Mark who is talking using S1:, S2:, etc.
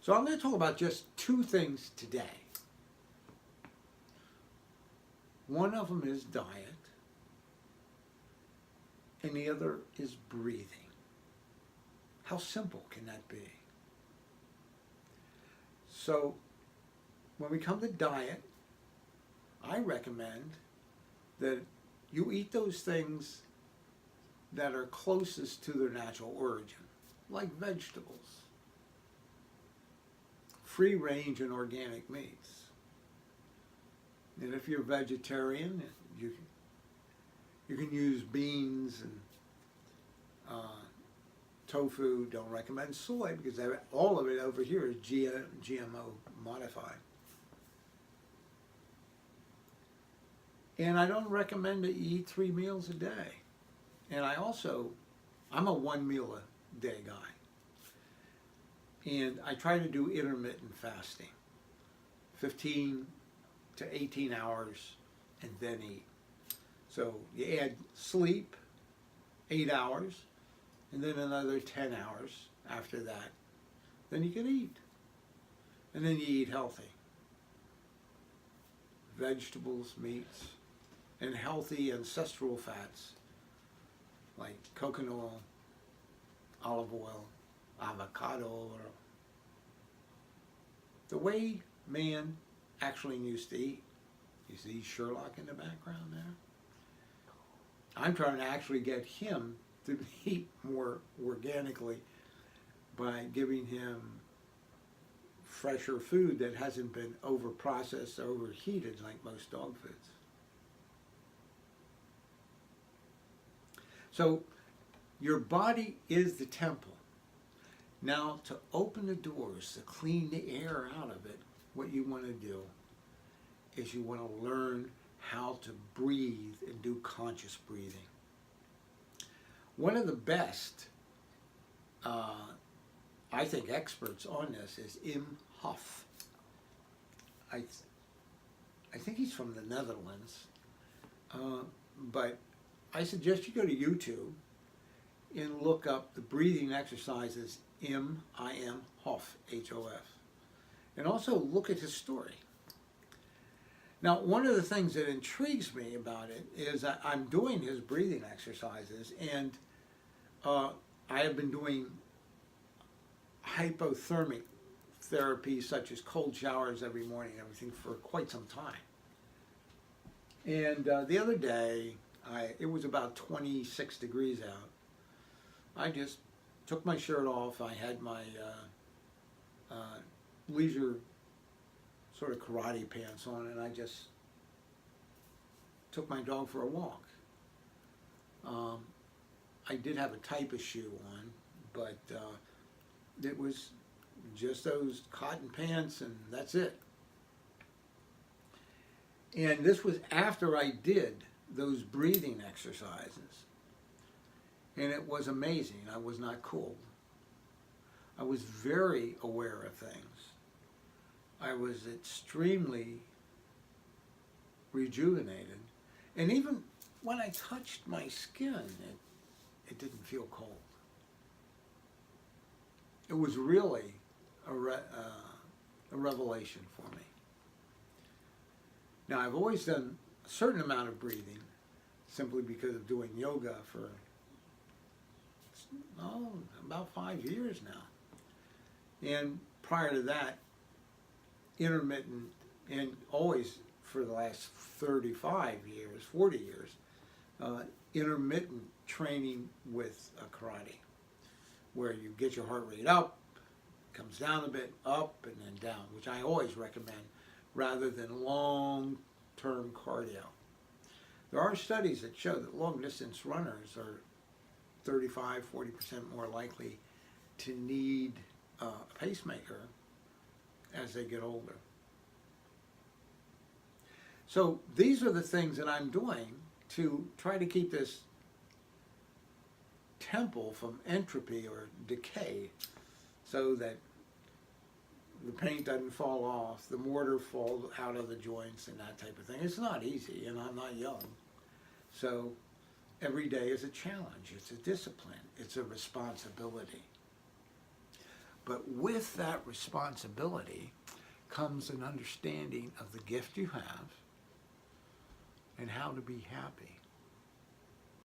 S1: So I'm going to talk about just two things today. One of them is diet, and the other is breathing. How simple can that be? So when we come to diet, I recommend that you eat those things that are closest to their natural origin, like vegetables, free range and organic meats. And if you're vegetarian, you can use beans and tofu. Don't recommend soy because all of it over here is GMO modified. And I don't recommend that you eat 3 meals a day. And I'm a 1 meal a day guy. And I try to do intermittent fasting, 15 to 18 hours, and then eat. So you add sleep, 8 hours, and then another 10 hours after that. Then you can eat. And then you eat healthy. Vegetables, meats, and healthy ancestral fats like coconut oil, olive oil, avocado oil. The way man actually used to eat. You see Sherlock in the background there? I'm trying to actually get him to eat more organically by giving him fresher food that hasn't been over-processed or overheated like most dog foods. So your body is the temple. Now to open the doors, to clean the air out of it, what you want to do is you want to learn how to breathe and do conscious breathing. One of the best, I think, experts on this is Im Hof. I think he's from the Netherlands, but I suggest you go to YouTube and look up the breathing exercises Im Hof, H-O-F, and also look at his story. Now, one of the things that intrigues me about it is that I'm doing his breathing exercises, and I have been doing hypothermic therapy, such as cold showers every morning and everything, for quite some time. And the other day, it was about 26 degrees out. I just took my shirt off. I had my leisure sort of karate pants on, and I just took my dog for a walk. I did have a type of shoe on, but it was just those cotton pants, and that's it. And this was after I did those breathing exercises, and it was amazing. I was not cold. I was very aware of things. I was extremely rejuvenated, and even when I touched my skin, it didn't feel cold. It was really a revelation for me. Now, I've always done a certain amount of breathing simply because of doing yoga for about 5 years now. And prior to that, intermittent, and always for the last 35 years, 40 years, intermittent training with karate, where you get your heart rate up, comes down a bit, up and then down, which I always recommend rather than long-term cardio. There are studies that show that long-distance runners are 35-40% more likely to need a pacemaker as they get older. So these are the things that I'm doing to try to keep this temple from entropy or decay, so that the paint doesn't fall off, the mortar falls out of the joints and that type of thing. It's not easy, and I'm not young. So every day is a challenge. It's a discipline. It's a responsibility. But with that responsibility comes an understanding of the gift you have and how to be happy.